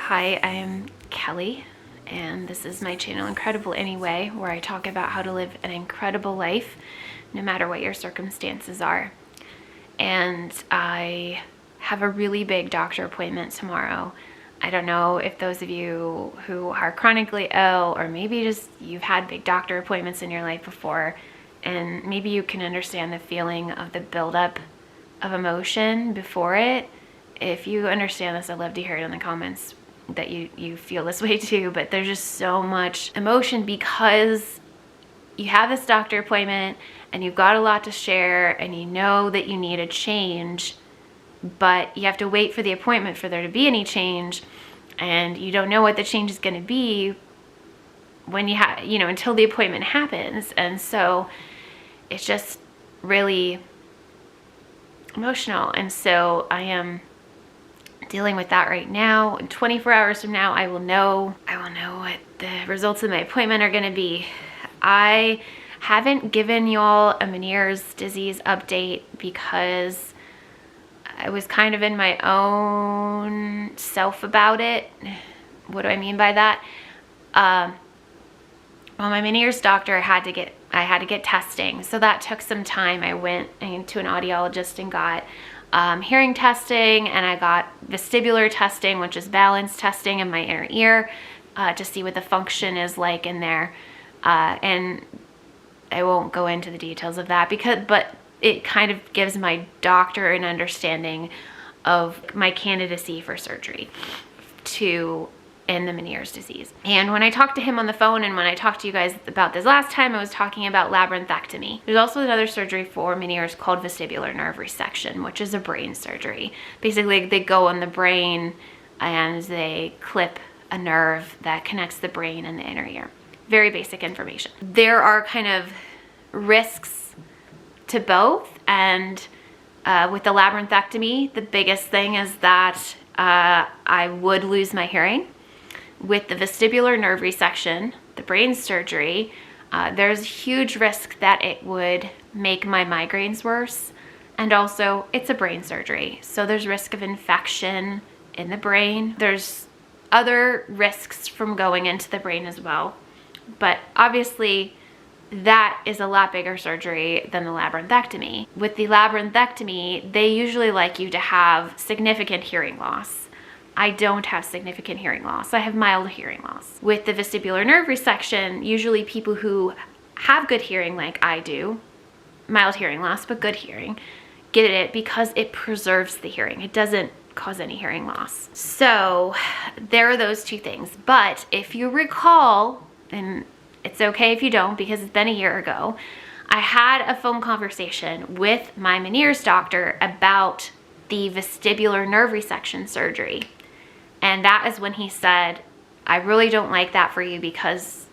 Hi, I'm Kelly, and this is my channel, Incredible Anyway, where I talk about how to live an incredible life, no matter what your circumstances are. And I have a really big doctor appointment tomorrow. I don't know if those of you who are chronically ill, or maybe just you've had big doctor appointments in your life before, and maybe you can understand the feeling of the buildup of emotion before it. If you understand this, I'd love to hear it in the comments that you feel this way too, but there's just so much emotion because you have this doctor appointment and you've got a lot to share and you know that you need a change, but you have to wait for the appointment for there to be any change, and you don't know what the change is going to be when until the appointment happens. And so it's just really emotional. And so I am dealing with that right now. In 24 hours from now, I will know what the results of my appointment are going to be. I haven't given y'all a Meniere's disease update because I was kind of in my own self about it. What do I mean by that? Well, my Meniere's doctor I had to get testing, so that took some time. I went to an audiologist and got hearing testing, and I got vestibular testing, which is balance testing in my inner ear, to see what the function is like in there. And I won't go into the details of that but it kind of gives my doctor an understanding of my candidacy for surgery in the Meniere's disease. And when I talked to him on the phone, and when I talked to you guys about this last time, I was talking about labyrinthectomy. There's also another surgery for Meniere's called vestibular nerve resection, which is a brain surgery. Basically, they go on the brain and they clip a nerve that connects the brain and the inner ear. Very basic information. There are kind of risks to both, and with the labyrinthectomy, the biggest thing is that I would lose my hearing. With the vestibular nerve resection, the brain surgery, there's a huge risk that it would make my migraines worse. And also, it's a brain surgery, so there's risk of infection in the brain. There's other risks from going into the brain as well. But obviously, that is a lot bigger surgery than the labyrinthectomy. With the labyrinthectomy, they usually like you to have significant hearing loss. I don't have significant hearing loss. I have mild hearing loss. With the vestibular nerve resection, usually people who have good hearing like I do, mild hearing loss, but good hearing, get it because it preserves the hearing. It doesn't cause any hearing loss. So there are those two things. But if you recall, and it's okay if you don't because it's been a year ago, I had a phone conversation with my Meniere's doctor about the vestibular nerve resection surgery. And that is when he said, I really don't like that for you because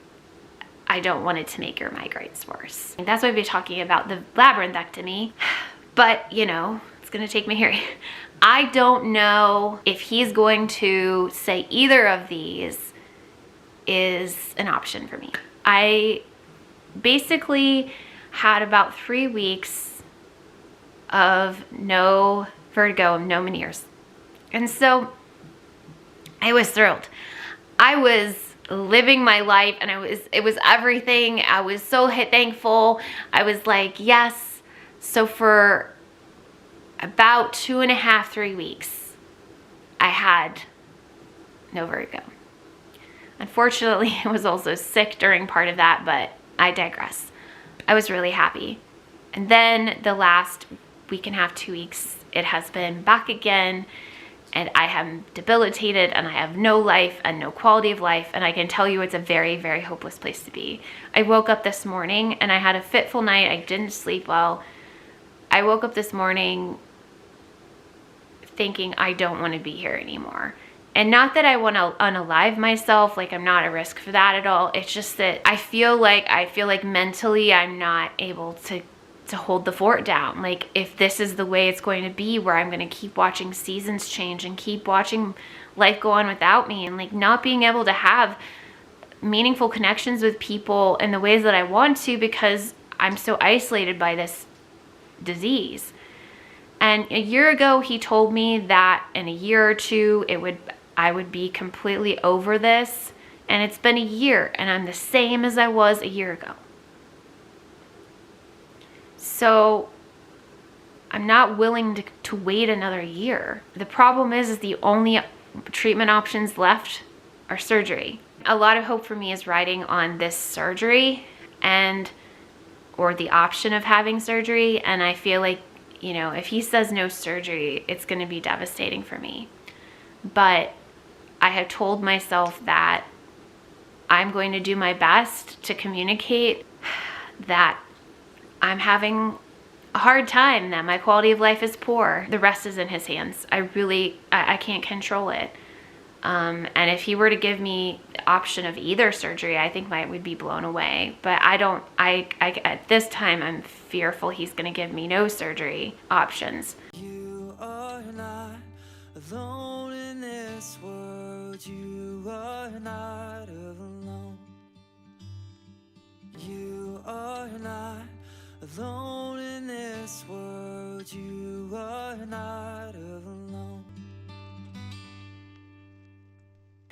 I don't want it to make your migraines worse. And that's why we're talking about the labyrinthectomy. But, it's going to take my hearing. I don't know if he's going to say either of these is an option for me. I basically had about 3 weeks of no vertigo, no Meniere's. And so I was thrilled. I was living my life, and it was everything. I was so thankful. I was like, yes. So for about 2.5, 3 weeks, I had no vertigo. Unfortunately, I was also sick during part of that, but I digress. I was really happy. And then the last week and a half, 2 weeks, it has been back again. And I am debilitated, and I have no life and no quality of life. And I can tell you it's a very, very hopeless place to be. I woke up this morning and I had a fitful night. I didn't sleep well. I woke up this morning thinking I don't want to be here anymore. And not that I want to unalive myself, like I'm not at risk for that at all. It's just that I feel like mentally I'm not able to hold the fort down. Like, if this is the way it's going to be, where I'm going to keep watching seasons change and keep watching life go on without me, and like not being able to have meaningful connections with people in the ways that I want to because I'm so isolated by this disease. And a year ago, he told me that in a year or two, it would I would be completely over this. And it's been a year and I'm the same as I was a year ago. So I'm not willing to wait another year. The problem is the only treatment options left are surgery. A lot of hope for me is riding on this surgery or the option of having surgery. And I feel like, you know, if he says no surgery, it's going to be devastating for me. But I have told myself that I'm going to do my best to communicate that I'm having a hard time, that my quality of life is poor. The rest is in his hands. I can't control it. And if he were to give me the option of either surgery, I think I would be blown away. But at this time, I'm fearful he's going to give me no surgery options. You are not alone in this world. You are not alone. You are not alone in this world. You are not